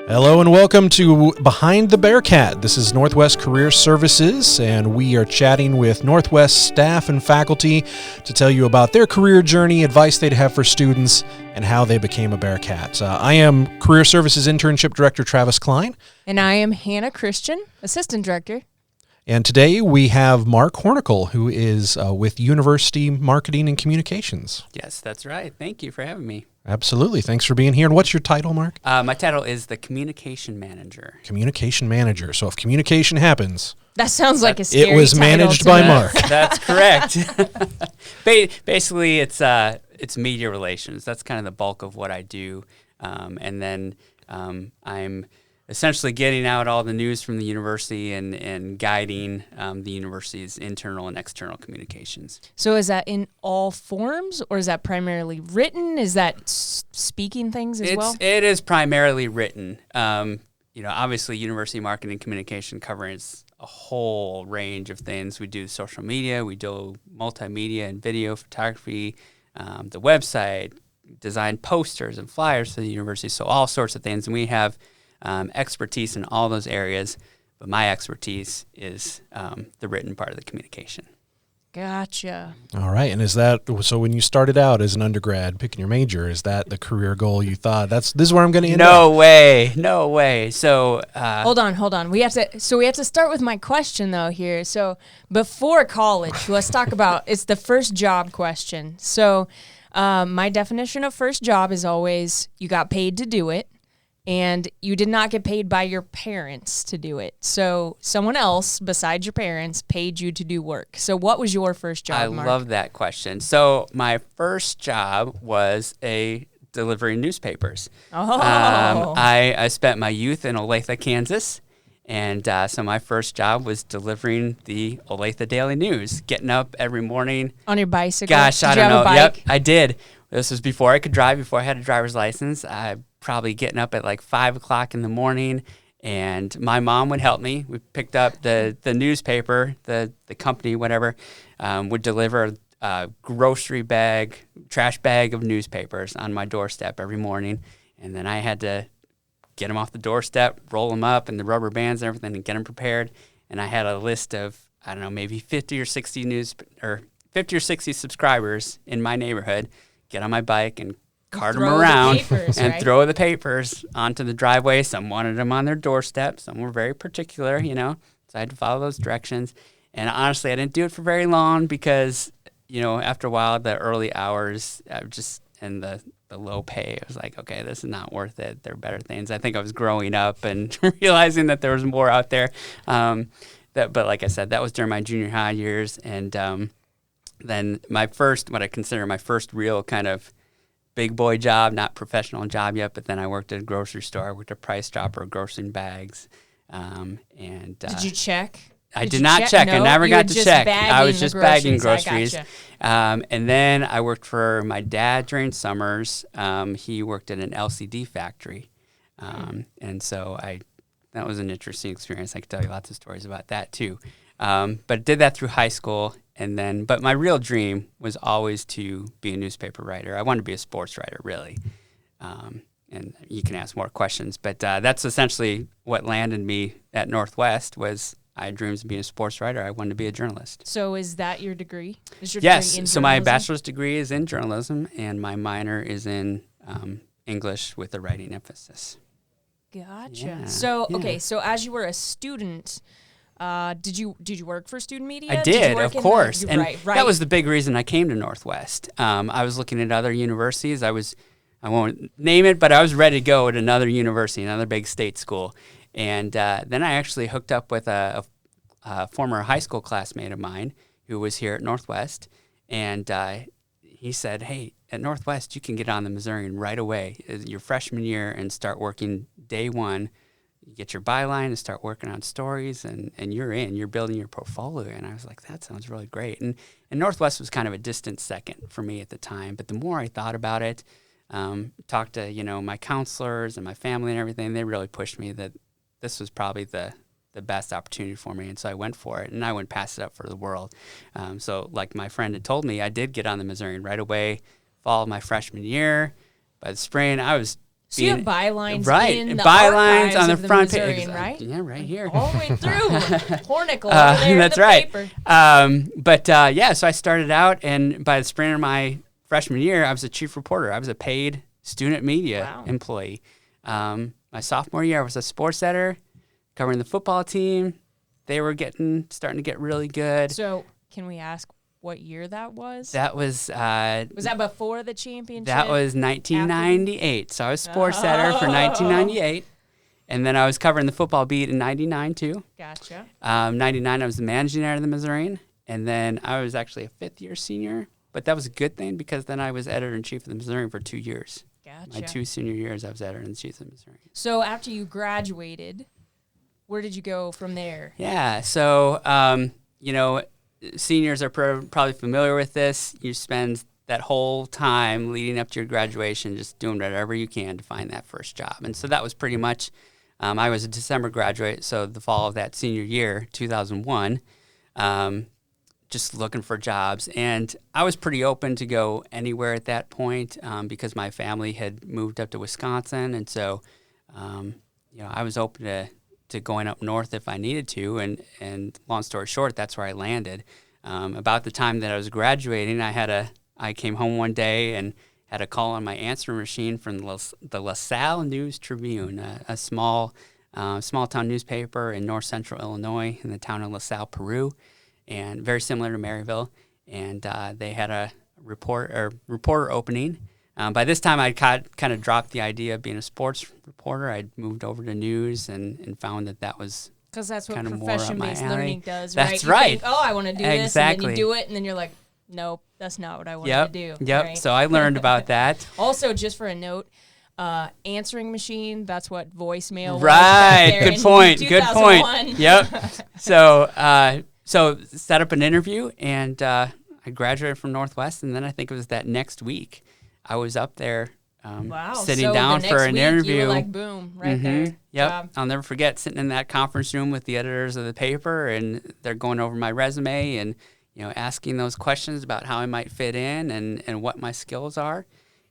Hello and welcome to Behind the Bearcat. This is Northwest Career Services, and we are chatting with Northwest staff and faculty to tell you about their career journey, advice they'd have for students, and how they became a Bearcat. I am Career Services Internship Director Travis Klein. And I am Hannah Christian, Assistant Director. And today we have Mark Hornickel, who is with University Marketing and Communications. Yes, that's right. Thank you for having me. Absolutely. Thanks for being here. And what's your title, Mark? My title is the Communication Manager. Communication Manager. So if communication happens... That sounds like a scary It was managed by Mark. That's correct. Basically, it's media relations. That's kind of the bulk of what I do. And then I'm essentially getting out all the news from the university and guiding the university's internal and external communications. So is that in all forms, or is that primarily written? Is that speaking things as well? It is primarily written. Obviously, university marketing and communication covers a whole range of things. We do social media, we do multimedia and video photography, the website, design posters and flyers for the university, so all sorts of things. And we have expertise in all those areas, but my expertise is the written part of the communication. Gotcha. All right. And is that, so when you started out as an undergrad picking your major, is that the career goal you thought, this is where I'm going to end up? No way. So hold on. We have to start with my question though here. So before college, let's talk about, it's the first job question. So my definition of first job is always you got paid to do it. And you did not get paid by your parents to do it. So someone else besides your parents paid you to do work. So what was your first job, Mark? I love that question. So my first job was delivering newspapers. Oh. I spent my youth in Olathe, Kansas. And so my first job was delivering the Olathe Daily News, getting up every morning. On your bicycle? Gosh, I don't know. Yep, I did. This was before I could drive, before I had a driver's license. I probably getting up at like 5 o'clock in the morning, and my mom would help me. We picked up the newspaper, the company, whatever, would deliver a trash bag of newspapers on my doorstep every morning, and then I had to get them off the doorstep, roll them up in the rubber bands and everything, and get them prepared. And I had a list of, I don't know, maybe 50 or 60 subscribers in my neighborhood. Get on my bike and cart them around and throw the papers onto the driveway. Some wanted them on their doorstep. Some were very particular, so I had to follow those directions. And honestly, I didn't do it for very long because, after a while, the early hours and the low pay, I was like, okay, this is not worth it. There are better things. I think I was growing up and realizing that there was more out there. But like I said, that was during my junior high years. And then what I consider my first real kind of big boy job, not professional job yet, but then I worked at a grocery store. I worked at Price Chopper, grocersing bags. Did you check? I did not check. No, I never got to check. I was just bagging groceries. Gotcha. And then I worked for my dad during summers. He worked at an LCD factory. And so that was an interesting experience. I could tell you lots of stories about that too. But did that through high school. But my real dream was always to be a newspaper writer. I wanted to be a sports writer, really. And you can ask more questions, but that's essentially what landed me at Northwest. Was I had dreams of being a sports writer. I wanted to be a journalist. So is that your degree? Yes. So my bachelor's degree is in journalism, and my minor is in English with a writing emphasis. Gotcha. Yeah. So as you were a student. Did you work for student media? I did, of course. And right. That was the big reason I came to Northwest. I was looking at other universities. I won't name it, but I was ready to go at another university, another big state school. And then I actually hooked up with a former high school classmate of mine who was here at Northwest. And he said, hey, at Northwest, you can get on the Missourian right away, your freshman year, and start working day one. You get your byline and start working on stories, and you're building your portfolio. And I was like, that sounds really great. And Northwest was kind of a distant second for me at the time. But the more I thought about it, talked to, my counselors and my family and everything, they really pushed me that this was probably the best opportunity for me. And so I went for it, and I wouldn't pass it up for the world. So like my friend had told me, I did get on the Missourian right away, fall of my freshman year. By the spring, I was So you have bylines right, in the bylines archives on the of front Missourian, page, right? Yeah, right here. All the way through. Hornickel over there That's in the right. paper. Yeah, so I started out, and by the spring of my freshman year, I was a chief reporter. I was a paid student media employee. My sophomore year, I was a sports editor covering the football team. They were starting to get really good. So can we ask what year that was? That was that before the championship? That was 1998. So I was sports editor for 1998. And then I was covering the football beat in 99 too. Gotcha. 99, I was the managing editor of the Missourian. And then I was actually a fifth-year senior. But that was a good thing because then I was editor-in-chief of the Missourian for 2 years. Gotcha. My 2 senior years, I was editor-in-chief of the Missourian. So after you graduated, where did you go from there? Yeah, so, seniors are probably familiar with this. You spend that whole time leading up to your graduation just doing whatever you can to find that first job. And so that was pretty much, I was a December graduate, so the fall of that senior year, 2001, just looking for jobs. And I was pretty open to go anywhere at that point because my family had moved up to Wisconsin. And so, I was open to going up north if I needed to. And long story short, that's where I landed. About the time that I was graduating, I came home one day and had a call on my answering machine from the LaSalle News Tribune, a small town newspaper in north central Illinois in the town of LaSalle, Peru, and very similar to Maryville. And they had a reporter opening. By this time, I'd kind of dropped the idea of being a sports reporter. I'd moved over to news and found that was because that's what kind of profession-based learning does, right? That's right. You think, I want to do this, Exactly. and then you do it, and then you're like, nope, that's not what I wanted to do. Yep. Right? So I learned about that. Also, just for a note, answering machine, that's what voicemail was Right. back there Good in point. 2001. Good point. Yep. So set up an interview, and I graduated from Northwest, and then I think it was that next week I was up there sitting down for an interview. You were like, boom, right there. Yep. Job. I'll never forget sitting in that conference room with the editors of the paper, and they're going over my resume and asking those questions about how I might fit in and what my skills are.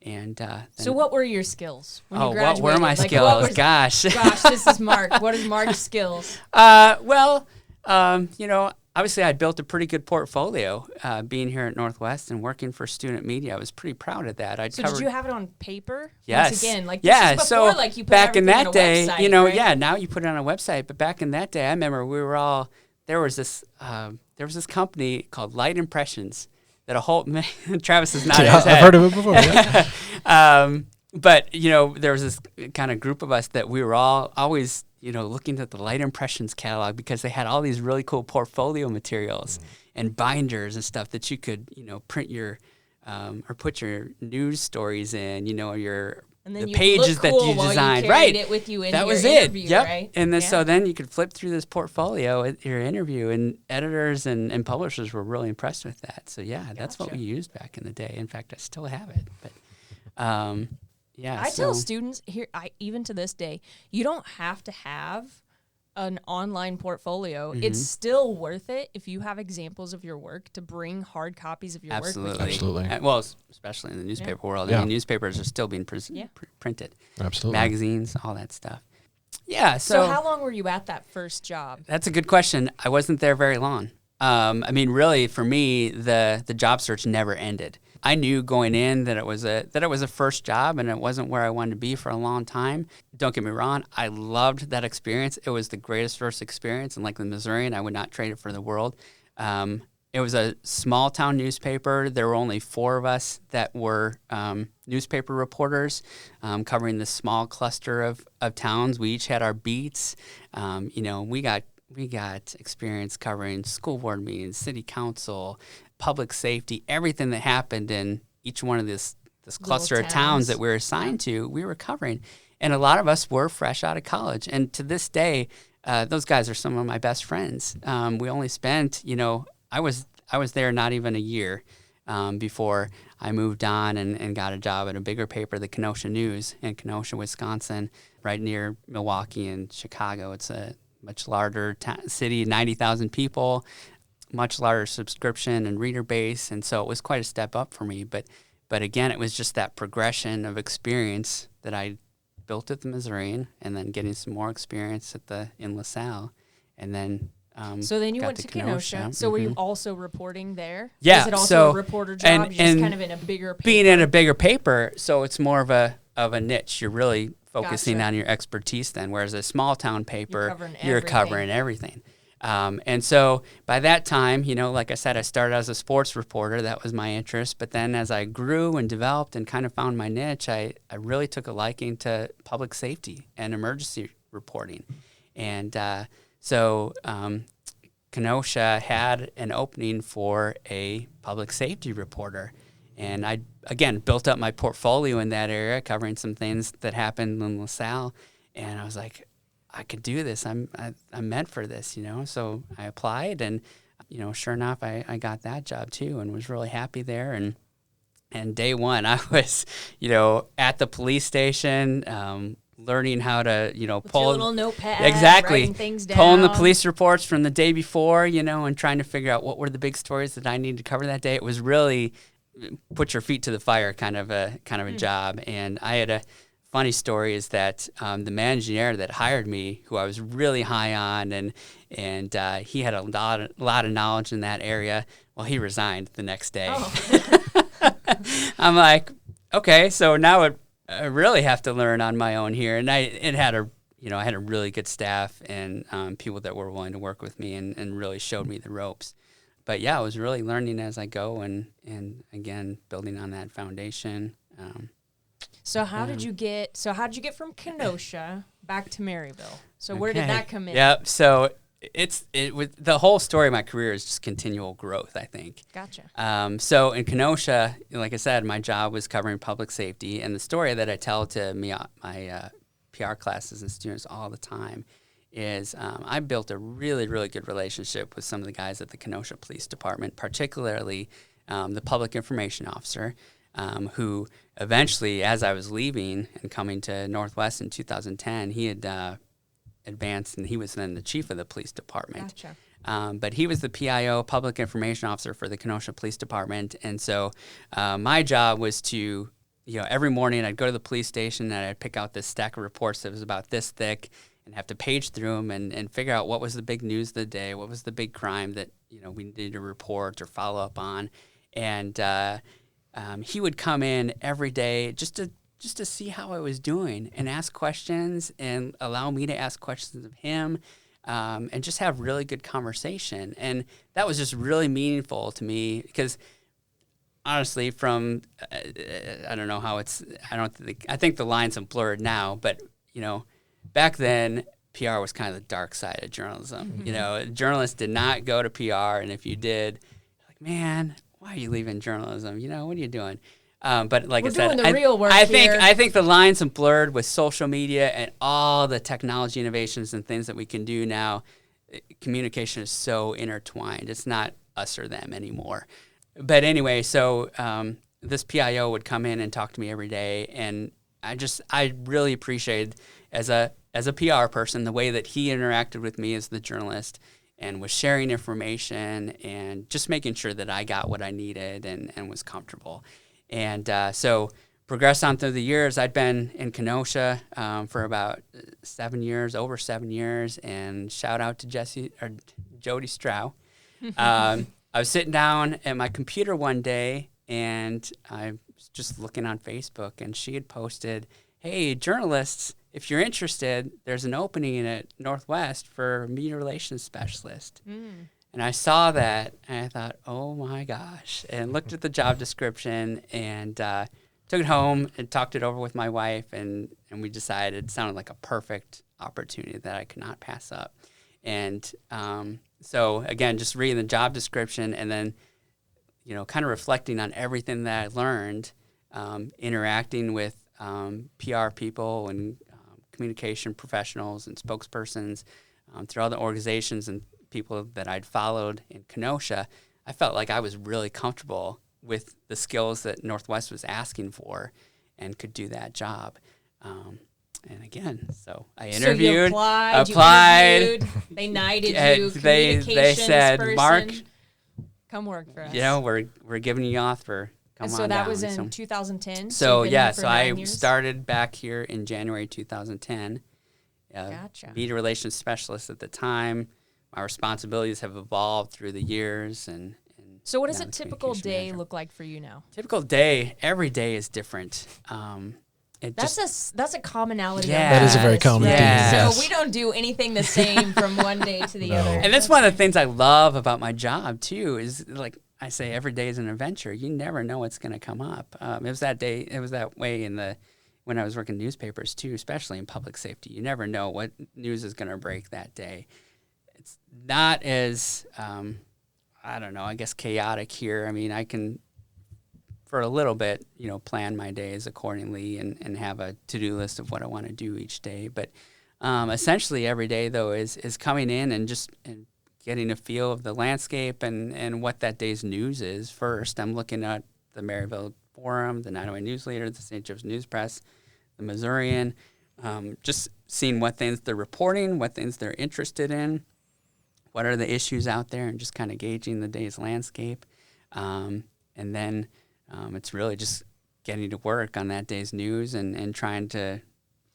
And so what were your skills when you graduated? What were my skills? Gosh, this is Mark. What are Mark's skills? Obviously I built a pretty good portfolio being here at Northwest and working for student media. I was pretty proud of that. Did you have it on paper? Yes. Once again, this is before, so you put back in that on a day, website, right? now you put it on a website, but back in that day, I remember there was this company called Light Impressions that Travis is not in his head. I've heard of it before. Yeah. But there was this kind of group of us that we were all always looking at the Light Impressions catalog because they had all these really cool portfolio materials and binders and stuff that you could print your or put your news stories in, and then the pages that you designed. Right. It with you in that your was interview, it. Yep. Right? And then so then you could flip through this portfolio at your interview, and editors and publishers were really impressed with that. So that's what we used back in the day. In fact, I still have it. But I tell students here, even to this day, you don't have to have an online portfolio. Mm-hmm. It's still worth it if you have examples of your work to bring hard copies of your work with you. Absolutely. Well, especially in the newspaper world. I mean, newspapers are still being printed. Absolutely. Magazines, all that stuff. Yeah. So how long were you at that first job? That's a good question. I wasn't there very long. Really, for me, the job search never ended. I knew going in that it was a first job and it wasn't where I wanted to be for a long time. Don't get me wrong, I loved that experience. It was the greatest first experience, and like the Missourian, I would not trade it for the world. It was a small town newspaper. There were only 4 of us that were newspaper reporters covering this small cluster of towns. We each had our beats. We got experience covering school board meetings, city council, public safety, everything that happened in each one of this cluster of towns that we were assigned to, we were covering. And a lot of us were fresh out of college. And to this day, those guys are some of my best friends. We only spent, I was there not even a year before I moved on and got a job at a bigger paper, the Kenosha News in Kenosha, Wisconsin, right near Milwaukee and Chicago. It's a much larger city, 90,000 people, much larger subscription and reader base, and so it was quite a step up for me. But again, it was just that progression of experience that I built at the Missourian, and then getting some more experience in LaSalle, and then so then you got went to Kenosha. So were you also reporting there? Yeah. Was it also a reporter job? And just kind of in a bigger paper? Being in a bigger paper, so it's more of a niche. You're really focusing Gotcha. on your expertise then, whereas a small town paper, You're covering everything. And so by that time, like I said, I started as a sports reporter. That was my interest. But then as I grew and developed and kind of found my niche, I really took a liking to public safety and emergency reporting. And so Kenosha had an opening for a public safety reporter. And I, again, built up my portfolio in that area, covering some things that happened in LaSalle. And I was like, I could do this. I'm meant for this, So I applied, and sure enough, I got that job too, and was really happy there. And day one, I was, at the police station, learning how to, pull a little notepad, exactly, writing things down, pulling the police reports from the day before, and trying to figure out what were the big stories that I needed to cover that day. It was really put your feet to the fire kind of a job, and I had a funny story is that the engineer that hired me, who I was really high on, and he had a lot of knowledge in that area. Well, he resigned the next day. Oh. I'm like, okay, so now I really have to learn on my own here. And I had a really good staff and people that were willing to work with me and really showed me the ropes. But yeah, I was really learning as I go, and again building on that foundation. So how did you get from Kenosha back to Maryville? So where did that come in? Yep. So the whole story of my career is just continual growth, I think. Gotcha. So in Kenosha, like I said, my job was covering public safety, and the story that I tell to my PR classes and students all the time is I built a really, really good relationship with some of the guys at the Kenosha Police Department, particularly the public information officer. Who eventually, as I was leaving and coming to Northwest in 2010, he had advanced, and he was then the chief of the police department. Gotcha. But he was the PIO, public information officer for the Kenosha Police Department, and so my job was to, every morning I'd go to the police station and I'd pick out this stack of reports that was about this thick, and have to page through them and figure out what was the big news of the day, what was the big crime that we needed to report or follow up on, and he would come in every day just to see how I was doing and ask questions and allow me to ask questions of him, and just have really good conversation. And that was just really meaningful to me because honestly, from I don't know how I think the lines have blurred now, but back then PR was kind of the dark side of journalism. Mm-hmm. Journalists did not go to PR, and if you did, like, man, why are you leaving journalism? What are you doing? But like I said, I think the lines have blurred with social media and all the technology innovations and things that we can do now. Communication is so intertwined. It's not us or them anymore. But anyway, so this PIO would come in and talk to me every day, and I really appreciated as a PR person the way that he interacted with me as the journalist, and was sharing information and just making sure that I got what I needed and was comfortable. And so progressed on through the years. I'd been in Kenosha for about over 7 years, and shout out to Jody Strow. I was sitting down at my computer one day, and I was just looking on Facebook, and she had posted, hey, journalists, if you're interested, there's an opening at Northwest for media relations specialist. Mm. And I saw that, and I thought, oh my gosh, and looked at the job description, and took it home and talked it over with my wife, and we decided it sounded like a perfect opportunity that I could not pass up. And so again, just reading the job description, and then kind of reflecting on everything that I learned, interacting with PR people and communication professionals and spokespersons through all the organizations and people that I'd followed in Kenosha, I felt like I was really comfortable with the skills that Northwest was asking for and could do that job. And again, so I interviewed. So you applied. They knighted you. They said, person, Mark, come work for us. We're giving you off for Come so on that down. was in 2010. So you've been yeah, here for so 9 I years? started back here in January 2010. Gotcha. Media relations specialist at the time. My responsibilities have evolved through the years, and So what does now a the typical communication day manager. look like for you now? Typical day, every day is different. That's a commonality. Yeah. That is a very common theme, yes. So we don't do anything the same from one day to the No. other. And that's one of the things I love about my job too. Is like I say, every day is an adventure. You never know what's going to come up. It was that way when I was working newspapers too, especially in public safety. You never know what news is going to break that day. It's not as I don't know. I guess chaotic here. I mean, I can for a little bit, plan my days accordingly and have a to-do list of what I want to do each day. But essentially every day, though, is coming in and getting a feel of the landscape and what that day's news is first. I'm looking at the Maryville Forum, the 908 News Leader, the St. Joe's News Press, the Missourian, just seeing what things they're reporting, what things they're interested in, what are the issues out there, and just kind of gauging the day's landscape. And then it's really just getting to work on that day's news and trying to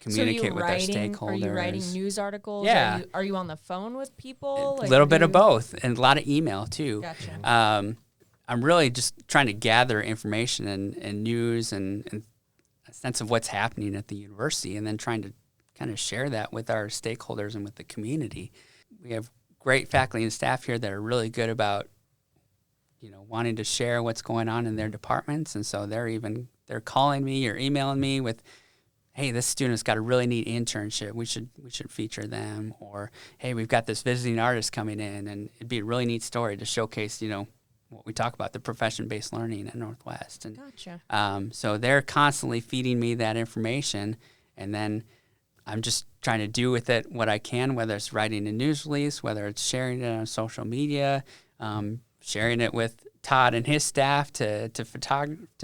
communicate with our stakeholders. Are you writing news articles? Yeah. Are you on the phone with people? A little bit of both, and a lot of email too. Gotcha. I'm really just trying to gather information and news and a sense of what's happening at the university, and then trying to kind of share that with our stakeholders and with the community. We have great faculty and staff here that are really good about wanting to share what's going on in their departments, and so they're calling me or emailing me with, hey, this student's got a really neat internship. We should feature them. Or, hey, we've got this visiting artist coming in, and it'd be a really neat story to showcase, what we talk about, the profession-based learning at Northwest. And, Gotcha. So they're constantly feeding me that information, and then I'm just trying to do with it what I can, whether it's writing a news release, whether it's sharing it on social media, sharing it with Todd and his staff to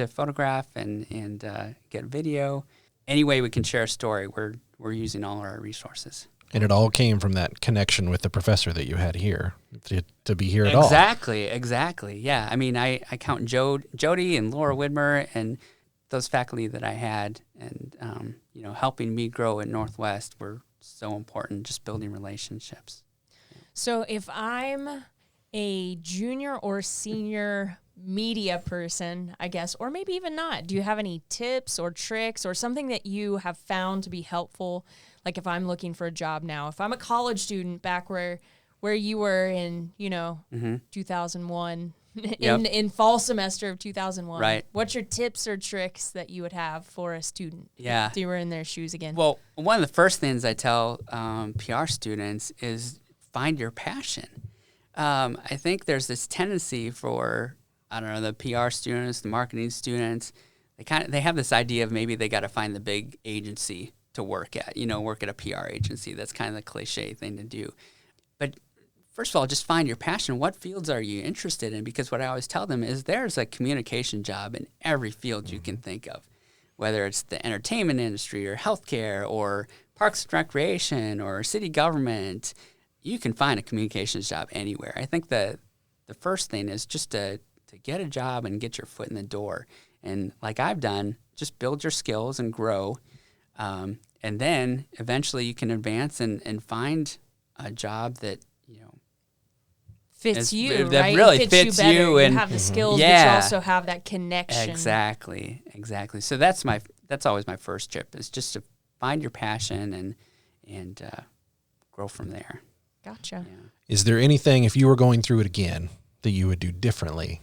photograph and get video. Any way we can share a story, we're using all our resources. And it all came from that connection with the professor that you had here to be here at all. Exactly. Yeah. I mean, I count Jody and Laura Widmer and those faculty that I had, and helping me grow at Northwest were so important. Just building relationships. So if I'm a junior or senior media person, I guess, or maybe even not, do you have any tips or tricks or something that you have found to be helpful? Like if I'm looking for a job now, if I'm a college student back where you were in, 2001, in fall semester of 2001, right? What's your tips or tricks that you would have for a student? Yeah. If you were in their shoes again. Well, one of the first things I tell PR students is find your passion. I think there's this tendency for, I don't know, the PR students, the marketing students, they have this idea of maybe they got to find the big agency to work at, work at a PR agency. That's kind of the cliche thing to do. But first of all, just find your passion. What fields are you interested in? Because what I always tell them is there's a communication job in every field you can think of, whether it's the entertainment industry or healthcare or parks and recreation or city government. You can find a communications job anywhere. I think the first thing is just to get a job and get your foot in the door. And like I've done, just build your skills and grow. And then eventually you can advance and find a job that, fits you, that right? really fits you. You And have the skills, but yeah. you also have that connection. Exactly. So that's always my first tip, is just to find your passion and grow from there. Gotcha. Yeah. Is there anything, if you were going through it again, that you would do differently?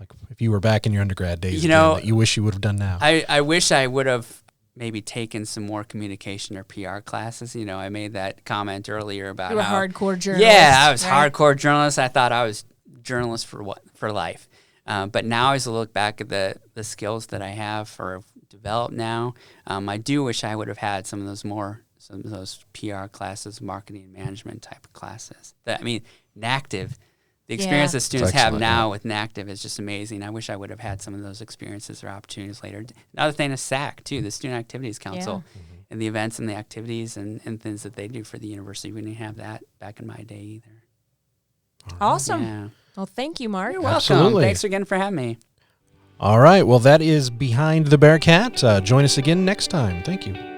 Like if you were back in your undergrad days again, that you wish you would have done now? I wish I would have maybe taken some more communication or PR classes. I made that comment earlier about you were how hardcore journalist. Yeah, I was right? hardcore journalist. I thought I was journalist for life. But now as I look back at the skills that I have or developed now, I do wish I would have had some of those PR classes, marketing and management type of classes. NACTIV, the experience that students have now with NACTIV is just amazing. I wish I would have had some of those experiences or opportunities later. Another thing is SAC, too, the Student Activities Council, and the events and the activities and things that they do for the university. We didn't have that back in my day either. Awesome. Yeah. Well, thank you, Mark. You're welcome. Absolutely. Thanks again for having me. All right. Well, that is Behind the Bearcat. Join us again next time. Thank you.